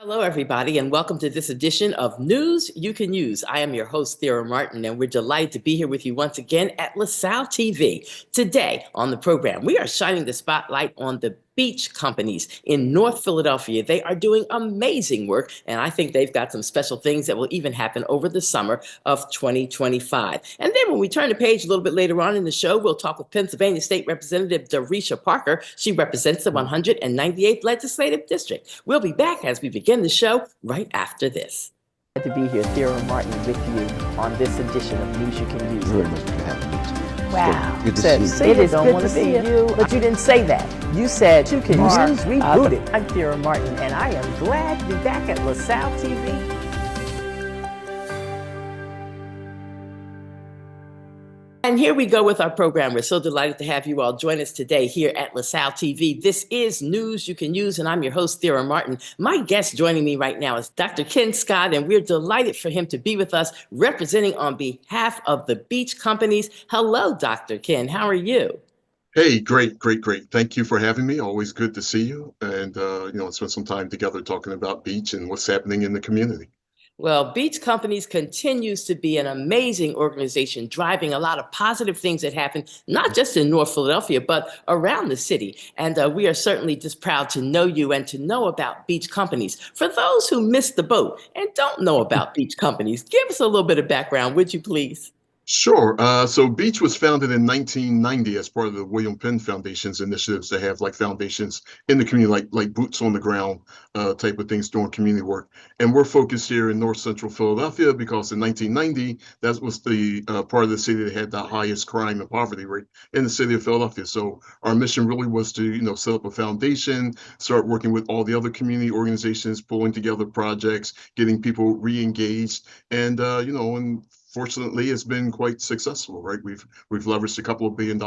Hello, everybody, and welcome to this edition of News You Can Use. I am your host, Thera Martin, and we're delighted to be here with you once again at LaSalle TV. Today on the program, we are shining the spotlight on the Beech Companies in North Philadelphia. They are doing amazing work, and I think they've got some special things that will even happen over the summer of 2025. And then when we turn the page a little bit later on in the show, we'll talk with Pennsylvania State Representative Darisha Parker. She represents the 198th Legislative District. We'll be back as we begin the show right after this. Glad to be here, Thera Martin, with you on this edition of News You Can Use. Very much for having me. Wow. Good to Said, see say you. they don't want to see you, but you didn't say that. You said you can use Rebooted. I'm Thera Martin, and I am glad to be back at LaSalle TV. And here we go with our program. We're so delighted to have you all join us today here at LaSalle TV. This is News You Can Use, and I'm your host, Thera Martin. My guest joining me right now is Dr. Ken Scott, and we're delighted for him to be with us, representing on behalf of the Beech Companies. Hello, Dr. Ken. How are you? Hey, great. Thank you for having me. Always good to see you, and spend some time together talking about Beech and what's happening in the community. Well, Beech Companies continues to be an amazing organization, driving a lot of positive things that happen, not just in North Philadelphia, but around the city. And we are certainly just proud to know you and to know about Beech Companies. For those who missed the boat and don't know about Beech Companies, give us a little bit of background, would you please? Sure. So Beech was founded in 1990 as part of the William Penn Foundation's initiatives to have like foundations in the community, like boots on the ground type of things doing community work. And we're focused here in North Central Philadelphia because in 1990, that was the part of the city that had the highest crime and poverty rate in the city of Philadelphia. So our mission really was to, set up a foundation, start working with all the other community organizations, pulling together projects, getting people re-engaged, and fortunately, it's been quite successful, right? We've leveraged a couple of $1 billion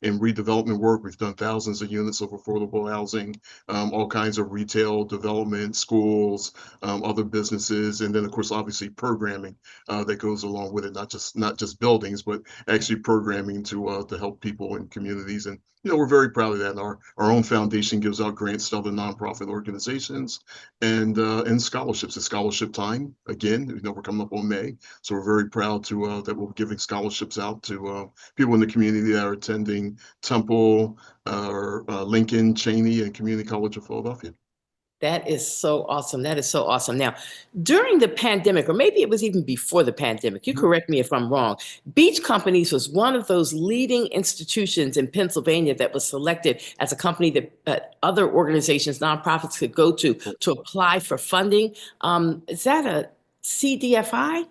in redevelopment work. We've done thousands of units of affordable housing, all kinds of retail development, schools, other businesses, and then of course, obviously, programming that goes along with it. Not just buildings, but actually programming to help people in communities. And we're very proud of that. And our own foundation gives out grants to other nonprofit organizations and scholarships. It's scholarship time again. We're coming up on May, so we're very proud to that we're giving scholarships out to people in the community that are attending Temple, Lincoln, Cheney, and Community College of Philadelphia. That is so awesome. That is so awesome. Now, during the pandemic, or maybe it was even before the pandemic, you correct me if I'm wrong, Beech Companies was one of those leading institutions in Pennsylvania that was selected as a company that other organizations, nonprofits could go to apply for funding. Is that a CDFI?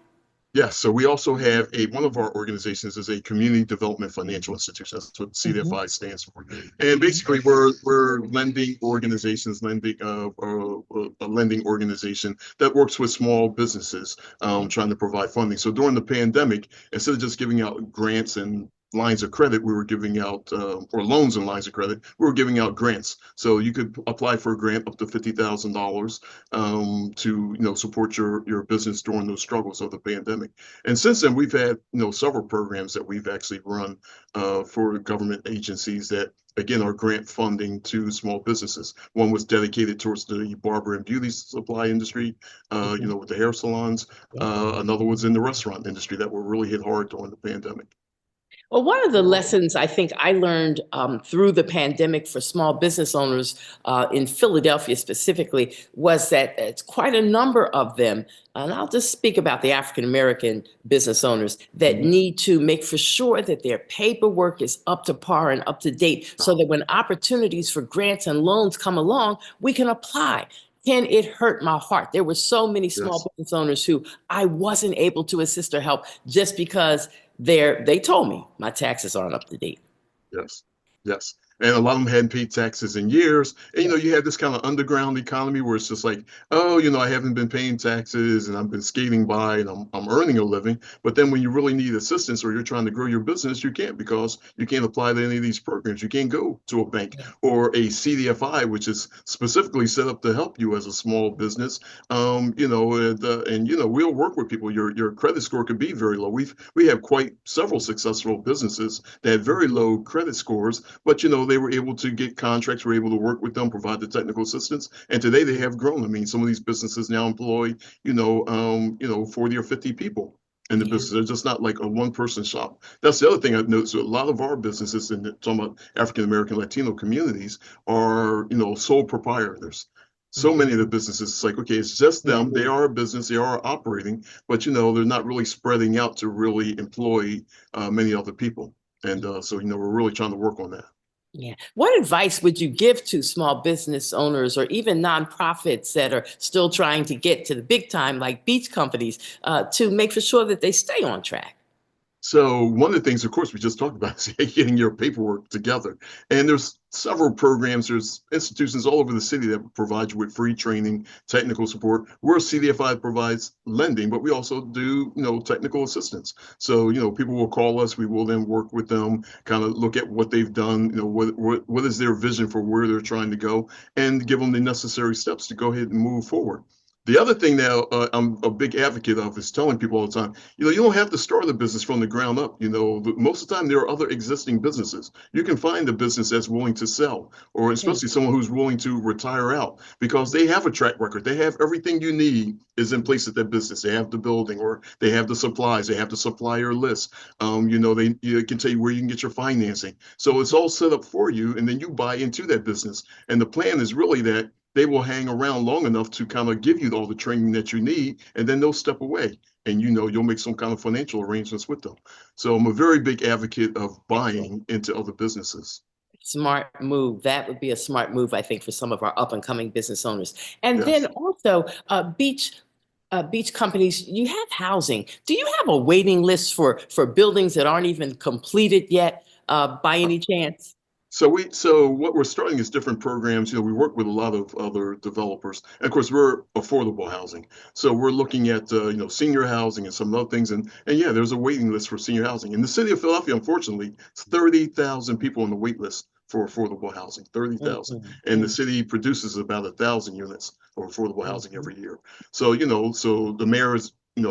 Yes, so we also have one of our organizations is a community development financial institution. That's what CDFI stands for. And basically we're lending organizations, a lending organization that works with small businesses trying to provide funding. So during the pandemic, instead of just giving out grants and lines of credit, we were giving out, or loans and lines of credit, we were giving out grants. So you could apply for a grant up to $50,000 to, support your business during those struggles of the pandemic. And since then, we've had, several programs that we've actually run for government agencies that, again, are grant funding to small businesses. One was dedicated towards the barber and beauty supply industry, with the hair salons. Another was in the restaurant industry that were really hit hard during the pandemic. Well, one of the lessons I think I learned through the pandemic for small business owners in Philadelphia specifically was that it's quite a number of them, and I'll just speak about the African American business owners that need to make for sure that their paperwork is up to par and up to date so that when opportunities for grants and loans come along, we can apply. Ken, it hurt my heart. There were so many small business owners who I wasn't able to assist or help just because they told me my taxes aren't up to date. Yes. And a lot of them hadn't paid taxes in years. And, you have this kind of underground economy where it's just like, oh, I haven't been paying taxes and I've been skating by and I'm earning a living. But then when you really need assistance or you're trying to grow your business, you can't because you can't apply to any of these programs. You can't go to a bank or a CDFI, which is specifically set up to help you as a small business. And we'll work with people. Your credit score could be very low. We have quite several successful businesses that have very low credit scores, but, they were able to get contracts, were able to work with them, provide the technical assistance. And today they have grown. I mean, some of these businesses now employ, 40 or 50 people in the Yeah. business. They're just not like a one-person shop. That's the other thing I've noticed. So a lot of our businesses, and talking about African American Latino communities, are, sole proprietors. So many of the businesses, it's like, okay, it's just them. They are a business, they are operating, but they're not really spreading out to really employ many other people. And so, we're really trying to work on that. Yeah. What advice would you give to small business owners or even nonprofits that are still trying to get to the big time, like Beech Companies, to make for sure that they stay on track? So one of the things, of course, we just talked about is getting your paperwork together. And there's several programs, there's institutions all over the city that provide you with free training, technical support. We're CDFI provides lending, but we also do, technical assistance. So, people will call us, we will then work with them, kind of look at what they've done, what is their vision for where they're trying to go, and give them the necessary steps to go ahead and move forward. The other thing now I'm a big advocate of is telling people all the time, you don't have to start a business from the ground up. Most of the time there are other existing businesses. You can find a business that's willing to sell, or especially someone who's willing to retire out because they have a track record. They have everything you need is in place at that business. They have the building, or they have the supplies, they have the supplier list. They can tell you where you can get your financing. So it's all set up for you, and then you buy into that business. And the plan is really that they will hang around long enough to kind of give you all the training that you need, and then they'll step away. And you'll make some kind of financial arrangements with them. So I'm a very big advocate of buying into other businesses. Smart move. That would be a smart move, I think, for some of our up and coming business owners. And then Yes. also, Beech Companies, you have housing. Do you have a waiting list for buildings that aren't even completed yet, by any chance? So what we're starting is different programs. We work with a lot of other developers. And of course, we're affordable housing. So we're looking at senior housing and some other things. And yeah, there's a waiting list for senior housing. In the city of Philadelphia, unfortunately, it's 30,000 people on the wait list for affordable housing, 30,000. And the city produces about 1,000 units of affordable housing every year. So, so the mayor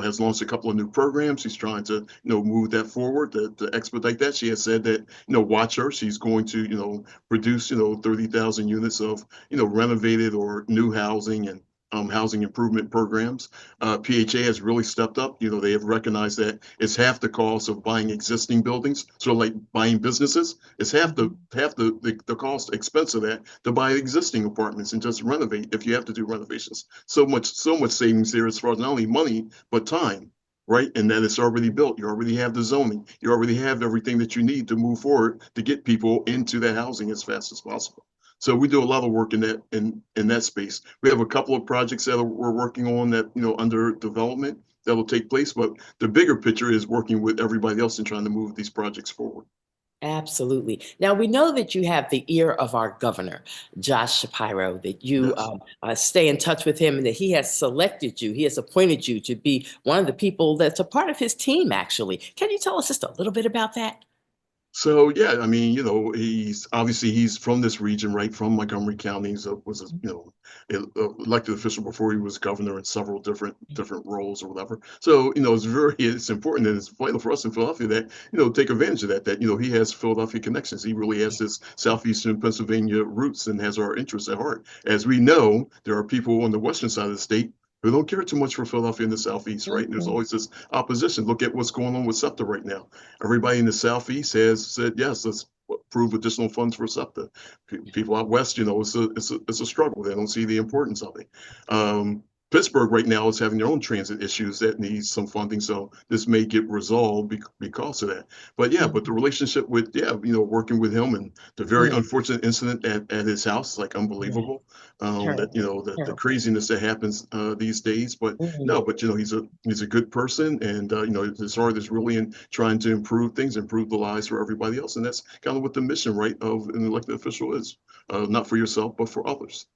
has launched a couple of new programs. She's trying to, move that forward to expedite that. She has said that, watch her. She's going to, produce, 30,000 units of, renovated or new housing and housing improvement programs. PHA has really stepped up. They have recognized that it's half the cost of buying existing buildings. So like buying businesses, it's half the cost expense of that to buy existing apartments and just renovate if you have to do renovations. So much savings there as far as not only money, but time. Right. And that it's already built. You already have the zoning. You already have everything that you need to move forward to get people into that housing as fast as possible. So we do a lot of work in that space. We have a couple of projects that we're working on that, under development that will take place. But the bigger picture is working with everybody else and trying to move these projects forward. Absolutely. Now, we know that you have the ear of our governor, Josh Shapiro, that you Yes. stay in touch with him and that he has selected you. He has appointed you to be one of the people that's a part of his team, actually. Can you tell us just a little bit about that? So yeah, I mean, he's from this region, right? From Montgomery County. He was elected official before he was governor in several different roles or whatever. So it's important and it's vital for us in Philadelphia that take advantage of that. That he has Philadelphia connections. He really has this southeastern Pennsylvania roots and has our interests at heart. As we know, there are people on the western side of the state who don't care too much for Philadelphia in the Southeast, right? And there's always this opposition. Look at what's going on with SEPTA right now. Everybody in the Southeast has said, yes, let's approve additional funds for SEPTA. People out West, it's a struggle. They don't see the importance of it. Pittsburgh right now is having their own transit issues that needs some funding, so this may get resolved because of that. But yeah, but the relationship with working with him and the very unfortunate incident at his house, like unbelievable. That the craziness that happens these days. But no, but he's a good person, and his heart is really in trying to improve things, improve the lives for everybody else, and that's kind of what the mission, right, of an elected official is. Not for yourself, but for others.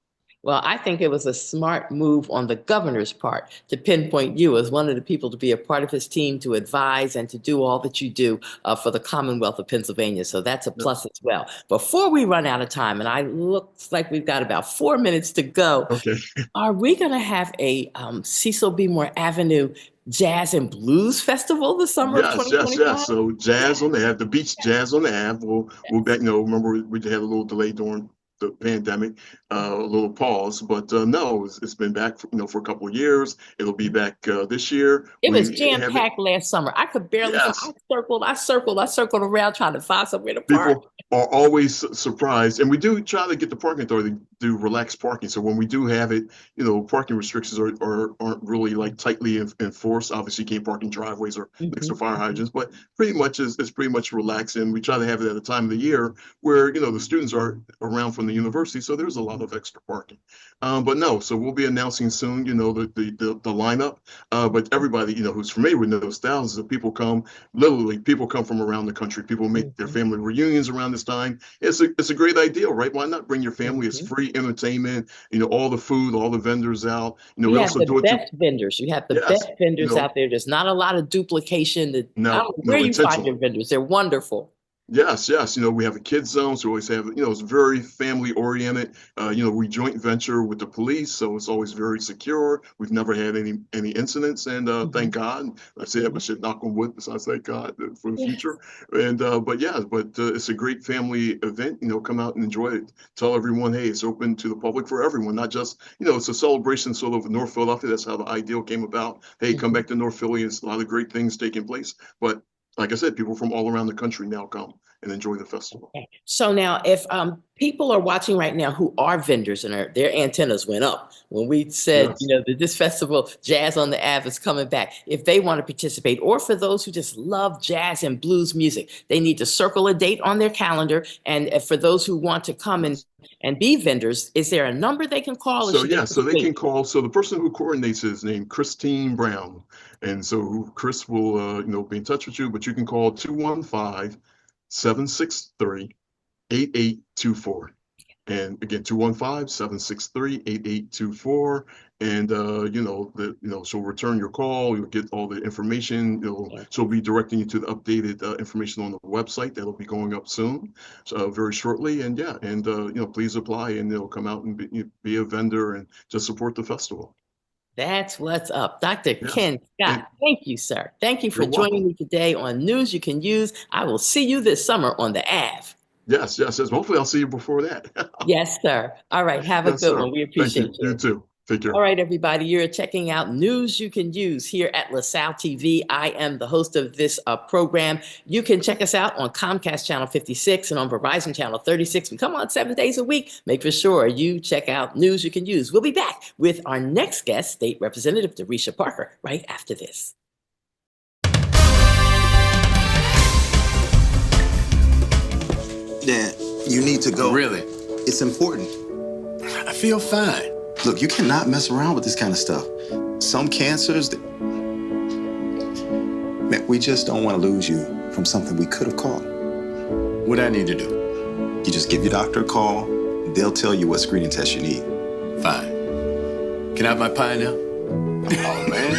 Well, I think it was a smart move on the governor's part to pinpoint you as one of the people to be a part of his team to advise and to do all that you do for the Commonwealth of Pennsylvania. So that's a plus as well. Before we run out of time, and I looks like we've got about 4 minutes to go, Okay. are we going to have a Cecil B. Moore Avenue Jazz and Blues Festival this summer of Yes, yes, yes. 2025? So jazz on the Ave, the Beach Jazz on the Ave. We'll back. Remember we had a little delay during the pandemic, a little pause, but no, it's been back for a couple of years. It'll be back this year. It was We have it. jam-packed last summer. I could barely find. Yes. I circled around trying to find somewhere to park. People are always surprised, and we do try to get the parking authority to do relaxed parking. So when we do have it, parking restrictions aren't really like tightly enforced. Obviously, you can't park in driveways or next to fire hydrants, but pretty much it's pretty much relaxed. And we try to have it at a time of the year where the students are around from the university, so there's a lot of extra parking. But no, so we'll be announcing soon, the lineup. But everybody, who's familiar with those thousands of people come. Literally, people come from around the country. People make their family reunions around this time. It's a great idea, right? Why not bring your family? It's free entertainment. All the food, all the vendors out. You we have also the do it. best vendors. You have the best vendors out there. There's not a lot of duplication. I don't know where you find your vendors. They're wonderful. Yes, yes. We have a kids zone, so we always have, it's very family oriented. We joint venture with the police, so it's always very secure. We've never had any incidents, and thank God. I say that, but should knock on wood. Besides, thank God for the future. And but it's a great family event. Come out and enjoy it. Tell everyone, hey, it's open to the public for everyone, not just it's a celebration sort of North Philadelphia. That's how the ideal came about. Hey, come back to North Philly. It's a lot of great things taking place, but like I said, people from all around the country now come and enjoy the festival. Okay. So now, if people are watching right now who are vendors and their antennas went up when we said, that this festival, Jazz on the Ave, is coming back. If they want to participate, or for those who just love jazz and blues music, they need to circle a date on their calendar. And for those who want to come and be vendors, is there a number they can call? So they can call. So the person who coordinates is named Christine Brown, and so Chris will be in touch with you. But you can call 215-763-8824, and again 215-763-8824. And she'll return your call. You'll get all the information. She'll be directing you to the updated information on the website that'll be going up soon, very shortly. And please apply, and come out and be a vendor and just support the festival. That's what's up. Dr. Ken Scott, thank you, sir. Thank you for joining me today on News You Can Use. I will see you this summer on the Ave. Yes. Hopefully I'll see you before that. Yes, sir. All right. Have a good one. We appreciate you. You too. Take care. All right, everybody. You're checking out News You Can Use here at LaSalle TV. I am the host of this program. You can check us out on Comcast Channel 56 and on Verizon Channel 36. We come on 7 days a week. Make for sure you check out News You Can Use. We'll be back with our next guest, State Representative Darisha Parker, right after this. Dad, you need to go. Really? It's important. I feel fine. Look, you cannot mess around with this kind of stuff. Some cancers, man, we just don't want to lose you from something we could have caught. What I need to do? You just give your doctor a call. They'll tell you what screening test you need. Fine. Can I have my pie now? Oh, man.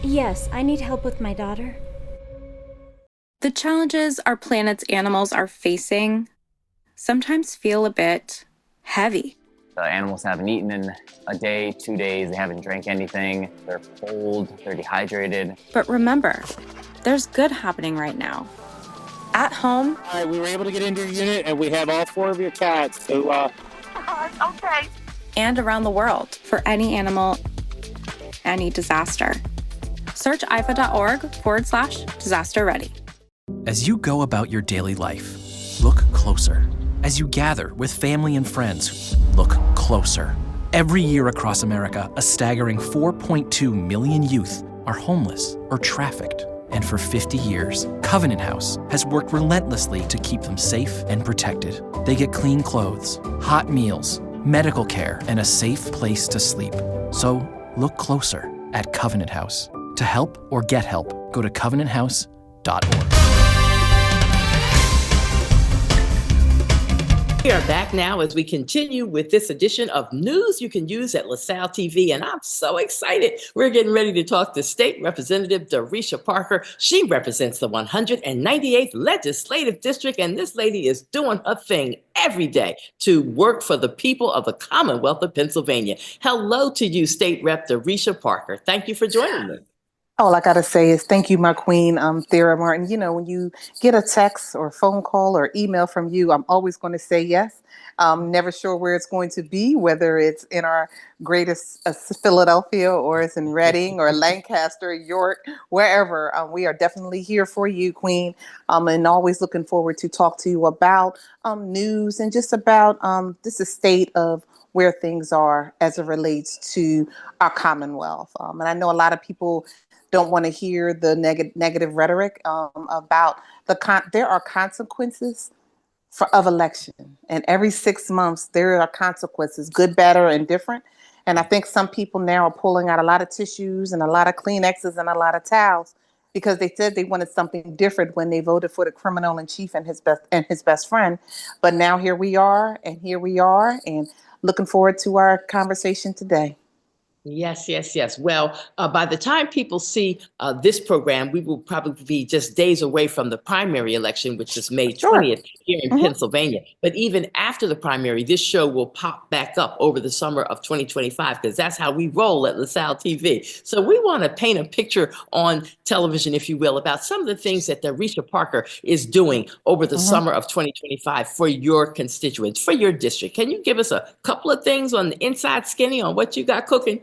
Yes, I need help with my daughter. The challenges our planet's animals are facing sometimes feel a bit heavy. The animals haven't eaten in a day, 2 days, they haven't drank anything, they're cold, they're dehydrated. But remember, there's good happening right now. At home. All right, we were able to get into your unit and we have all 4 of your cats. So, okay. And around the world for any animal, any disaster. Search ifa.org/disaster ready. As you go about your daily life, look closer As you gather with family and friends, look closer. Every year across America, a staggering 4.2 million youth are homeless or trafficked. And for 50 years, Covenant House has worked relentlessly to keep them safe and protected. They get clean clothes, hot meals, medical care, and a safe place to sleep. So look closer at Covenant House. To help or get help, go to covenanthouse.org. We are back now as we continue with this edition of News You Can Use at LaSalle TV, and I'm so excited. We're getting ready to talk to State Representative Darisha Parker. She represents the 198th Legislative District, and this lady is doing her thing every day to work for the people of the Commonwealth of Pennsylvania. Hello to you, State Rep Darisha Parker. Thank you for joining me. All I got to say is thank you, my queen, Thera Martin. You know, when you get a text or phone call or email from you, I'm always going to say yes. Never sure where it's going to be, whether it's in our greatest Philadelphia or it's in Reading or Lancaster, York, wherever. We are definitely here for you, queen, and always looking forward to talk to you about news and just about this state of where things are as it relates to our Commonwealth. And I know a lot of people don't want to hear the negative rhetoric about there are consequences of election, and every 6 months there are consequences, good, bad, or indifferent. And I think some people now are pulling out a lot of tissues and a lot of Kleenexes and a lot of towels because they said they wanted something different when they voted for the criminal in chief and his best friend. But now here we are, and looking forward to our conversation today. Yes, yes, yes. Well, by the time people see this program, we will probably be just days away from the primary election, which is May 20th here in Pennsylvania. But even after the primary, this show will pop back up over the summer of 2025, because that's how we roll at LaSalle TV. So we want to paint a picture on television, if you will, about some of the things that Darisha Parker is doing over the summer of 2025 for your constituents, for your district. Can you give us a couple of things on the inside skinny on what you got cooking?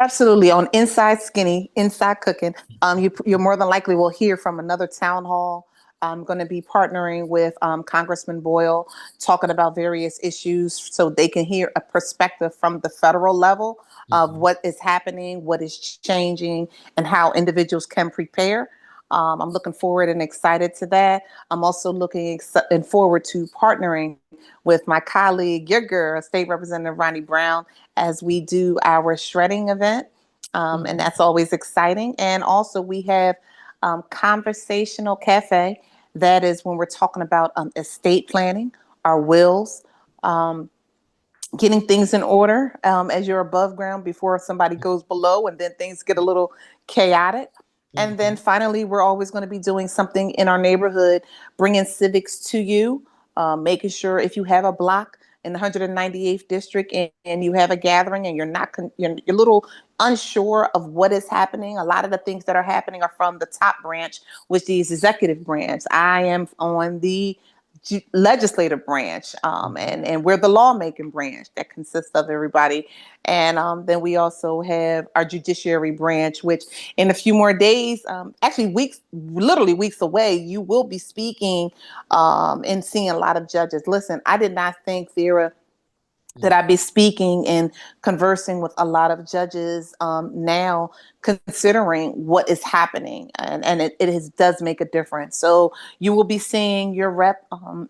Absolutely. On Inside Skinny, Inside Cooking, you more than likely will hear from another town hall. I'm going to be partnering with Congressman Boyle, talking about various issues so they can hear a perspective from the federal level of what is happening, what is changing, and how individuals can prepare. I'm looking forward and excited to that. I'm also looking forward to partnering with my colleague, your girl, State Representative Ronnie Brown, as we do our shredding event. And that's always exciting. And also we have Conversational Cafe. That is when we're talking about estate planning, our wills, getting things in order as you're above ground before somebody goes below, and then things get a little chaotic. And then finally, we're always going to be doing something in our neighborhood, bringing civics to you, making sure if you have a block in the 198th district and you have a gathering and you're a little unsure of what is happening. A lot of the things that are happening are from the top branch, which is executive branch. I am on the legislative branch, and we're the lawmaking branch that consists of everybody. And then we also have our judiciary branch, which in a few more days, actually weeks, literally weeks away, you will be speaking and seeing a lot of judges. Listen, I did not think, Thera, that I'd be speaking and conversing with a lot of judges now, considering what is happening, and it does make a difference. So you will be seeing your rep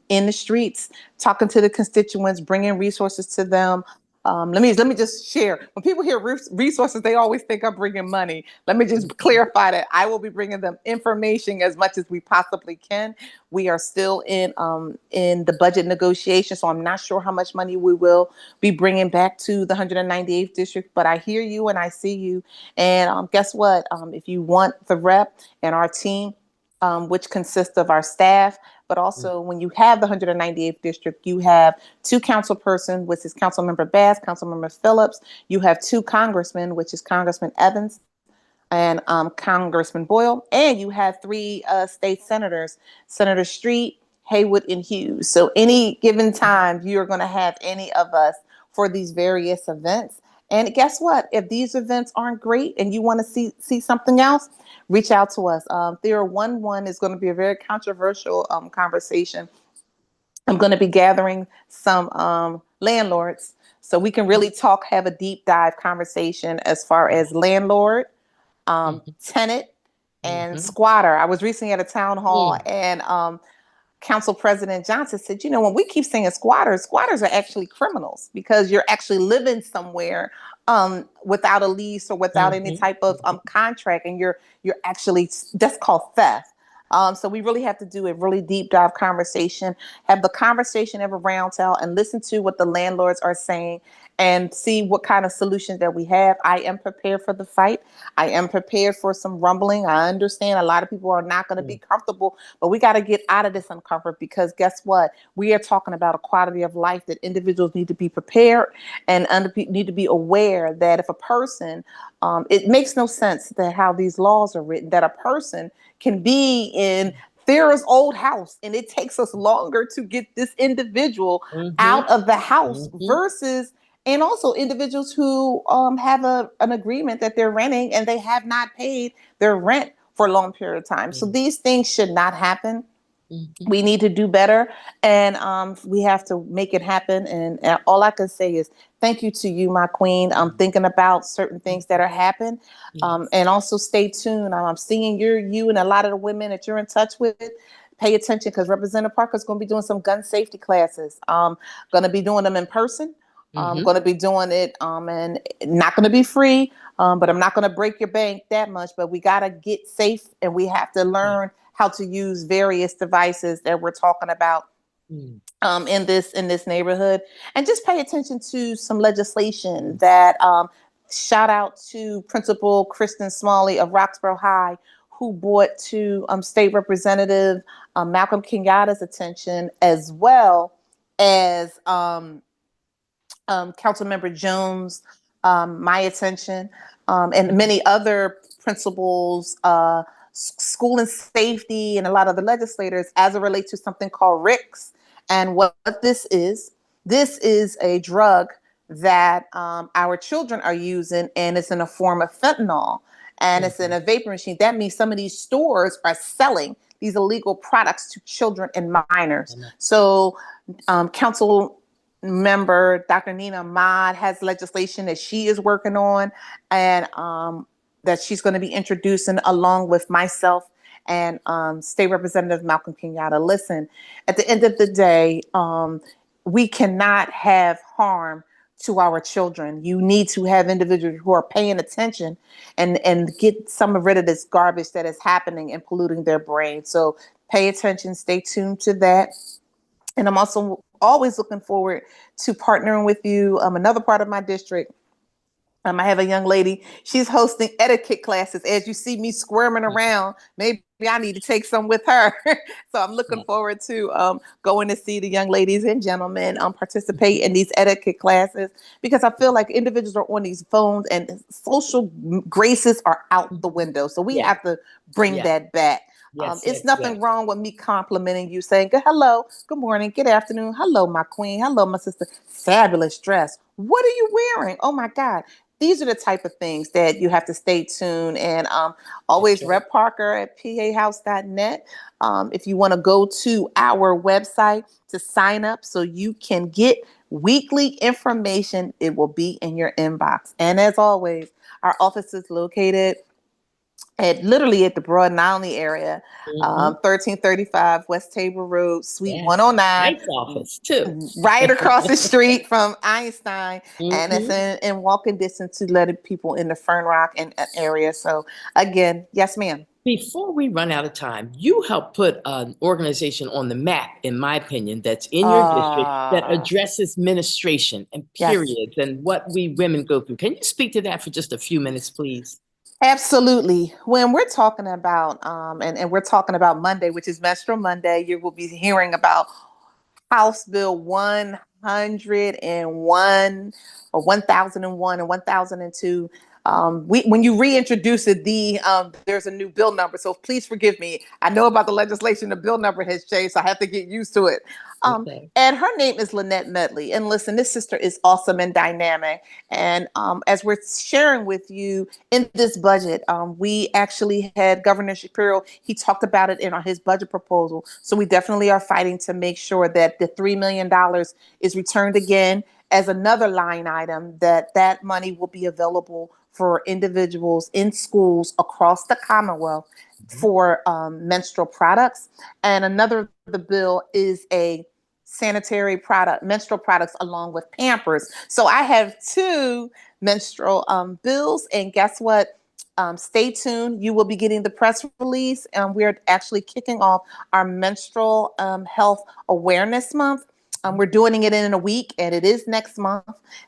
in the streets, talking to the constituents, bringing resources to them. Let me just share. When people hear resources, they always think I'm bringing money. Let me just clarify that I will be bringing them information as much as we possibly can. We are still in the budget negotiation, so I'm not sure how much money we will be bringing back to the 198th district. But I hear you and I see you. And guess what? If you want the rep and our team, which consists of our staff, but also when you have the 198th district, you have two councilpersons, which is Councilmember Bass, Councilmember Phillips. You have two congressmen, which is Congressman Evans and Congressman Boyle. And you have three state senators, Senator Street, Haywood, and Hughes. So any given time, you're going to have any of us for these various events. And guess what? If these events aren't great and you want to see something else, reach out to us. Thera 1-1 is going to be a very controversial conversation I'm going to be gathering some landlords so we can really talk, have a deep dive conversation as far as landlord, tenant, and squatter. I was recently at a town hall and Council President Johnson said, you know, when we keep saying squatters, squatters are actually criminals because you're actually living somewhere without a lease or without any type of contract, and you're actually, that's called theft. So we really have to do a really deep dive conversation, have the conversation of a round table and listen to what the landlords are saying and see what kind of solutions that we have. I am prepared for the fight. I am prepared for some rumbling. I understand a lot of people are not going to be comfortable, but we got to get out of this uncomfort because guess what? We are talking about a quality of life that individuals need to be prepared and need to be aware that if a person, it makes no sense that how these laws are written, that a person can be in Thera's old house and it takes us longer to get this individual out of the house versus, and also individuals who have an agreement that they're renting and they have not paid their rent for a long period of time. So these things should not happen. We need to do better, and we have to make it happen. And all I can say is thank you to you, my queen. I'm thinking about certain things that are happening, and also stay tuned. I'm seeing you and a lot of the women that you're in touch with. Pay attention because Representative Parker is going to be doing some gun safety classes. Going to be doing them in person. I'm going to be doing it, and not going to be free. But I'm not going to break your bank that much. But we got to get safe, and we have to learn how to use various devices that we're talking about in this neighborhood, and just pay attention to some legislation that shout out to Principal Kristen Smalley of Roxborough High, who brought to State Representative Malcolm Kenyatta's attention, as well as Councilmember Jones, my attention, and many other principals, school and safety, and a lot of the legislators as it relates to something called RICS. And what this is a drug that our children are using, and it's in a form of fentanyl, and it's in a vapor machine. That means some of these stores are selling these illegal products to children and minors. So Council Member Dr. Nina Ahmad has legislation that she is working on, and that she's going to be introducing along with myself and State Representative Malcolm Kenyatta. Listen, at the end of the day, we cannot have harm to our children. You need to have individuals who are paying attention and get rid of this garbage that is happening and polluting their brain. So pay attention, stay tuned to that. And I'm also always looking forward to partnering with you. Another part of my district, I have a young lady, she's hosting etiquette classes. As you see me squirming around, maybe I need to take some with her. So I'm looking forward to going to see the young ladies and gentlemen participate in these etiquette classes, because I feel like individuals are on these phones and social graces are out the window. So we have to bring that back. It's nothing wrong with me complimenting you, saying good hello, good morning, good afternoon, hello, my queen, hello, my sister, fabulous dress. What are you wearing? Oh my God. These are the type of things that you have to stay tuned, and always Rep Parker at pahouse.net. If you want to go to our website to sign up so you can get weekly information, it will be in your inbox. And as always, our office is located literally at the Broad and Island area, 1335 West Table Road, Suite 109. Nice office too. Right across the street from Einstein, and it's in walking distance to letting people in the Fern Rock and area. So again, yes, ma'am. Before we run out of time, you helped put an organization on the map, in my opinion, that's in your district that addresses menstruation and periods and what we women go through. Can you speak to that for just a few minutes, please? Absolutely. When we're talking about, and we're talking about Monday, which is Menstrual Monday, you will be hearing about House Bill 101 or 1001 and 1002. when you reintroduce it, there's a new bill number. So please forgive me. I know about the legislation. The bill number has changed, so I have to get used to it. Okay. And her name is Lynette Medley. And listen, this sister is awesome and dynamic. And as we're sharing with you in this budget, we actually had Governor Shapiro. He talked about it in his budget proposal. So we definitely are fighting to make sure that the $3 million is returned again as another line item, that money will be available for individuals in schools across the Commonwealth for menstrual products. And another, the bill is a menstrual products along with Pampers. So I have two menstrual bills, and guess what? Stay tuned. You will be getting the press release. We're actually kicking off our menstrual health awareness month. We're doing it in a week, and it is next month.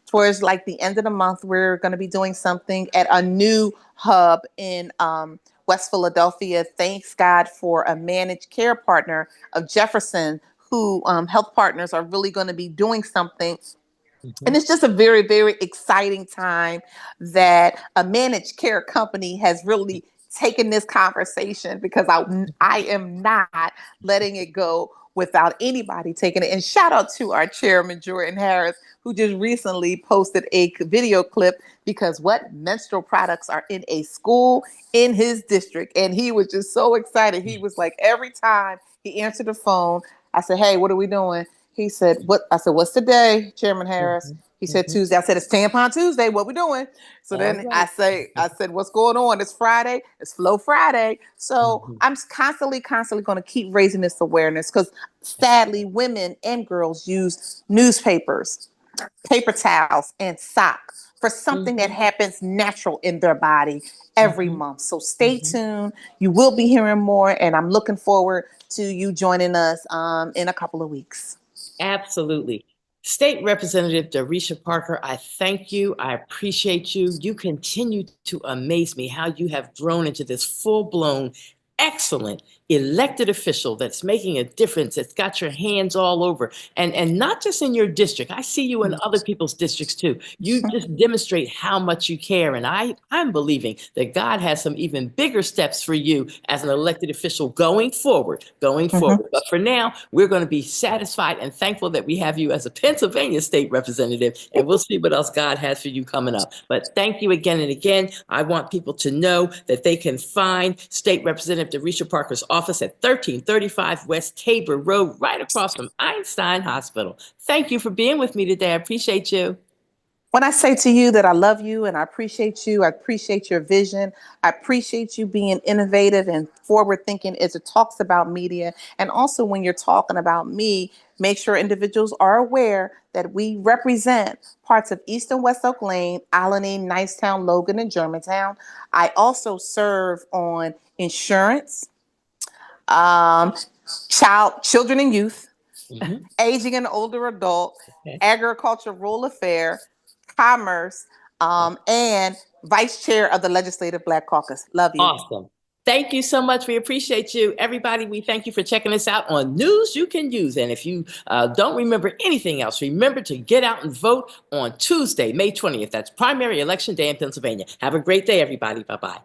Towards like the end of the month, we're going to be doing something at a new hub in West Philadelphia. Thanks God for a managed care partner of Jefferson, who health partners are really going to be doing something. And it's just a very, very exciting time that a managed care company has really taken this conversation, because I am not letting it go without anybody taking it. And shout out to our chairman, Jordan Harris, who just recently posted a video clip, because menstrual products are in a school in his district. And he was just so excited. He was like, every time he answered the phone, I said, hey, what are we doing? He said, what? I said, what's today, Chairman Harris? He said, Tuesday. I said, it's Tampon Tuesday. What we doing? So then I said, what's going on? It's Friday. It's Flow Friday. So I'm constantly going to keep raising this awareness, because sadly, women and girls use newspapers, paper towels, and socks for something that happens natural in their body every month. So stay tuned. You will be hearing more, and I'm looking forward to you joining us in a couple of weeks. Absolutely. State Representative Darisha Parker, I thank you. I appreciate you. You continue to amaze me how you have grown into this full-blown, excellent elected official that's making a difference, that's got your hands all over, and not just in your district. I see you in other people's districts too. You just demonstrate how much you care, and I'm believing that God has some even bigger steps for you as an elected official going forward. But for now, we're going to be satisfied and thankful that we have you as a Pennsylvania state representative, and we'll see what else God has for you coming up. But thank you again and again. I want people to know that they can find State Representative Darisha Parker's office at 1335 West Tabor Road, right across from Einstein Hospital. Thank you for being with me today. I appreciate you. When I say to you that I love you and I appreciate your vision, I appreciate you being innovative and forward thinking as it talks about media. And also when you're talking about me, make sure individuals are aware that we represent parts of East and West Oak Lane, Alany, Nicetown, Logan, and Germantown. I also serve on insurance, children and youth, aging and older adult, agriculture, rural affairs, commerce, and vice chair of the Legislative Black Caucus. Love you. Awesome. Thank you so much. We appreciate you. Everybody, we thank you for checking us out on News You Can Use. And if you don't remember anything else, remember to get out and vote on Tuesday, May 20th. That's primary election day in Pennsylvania. Have a great day, everybody. Bye-bye.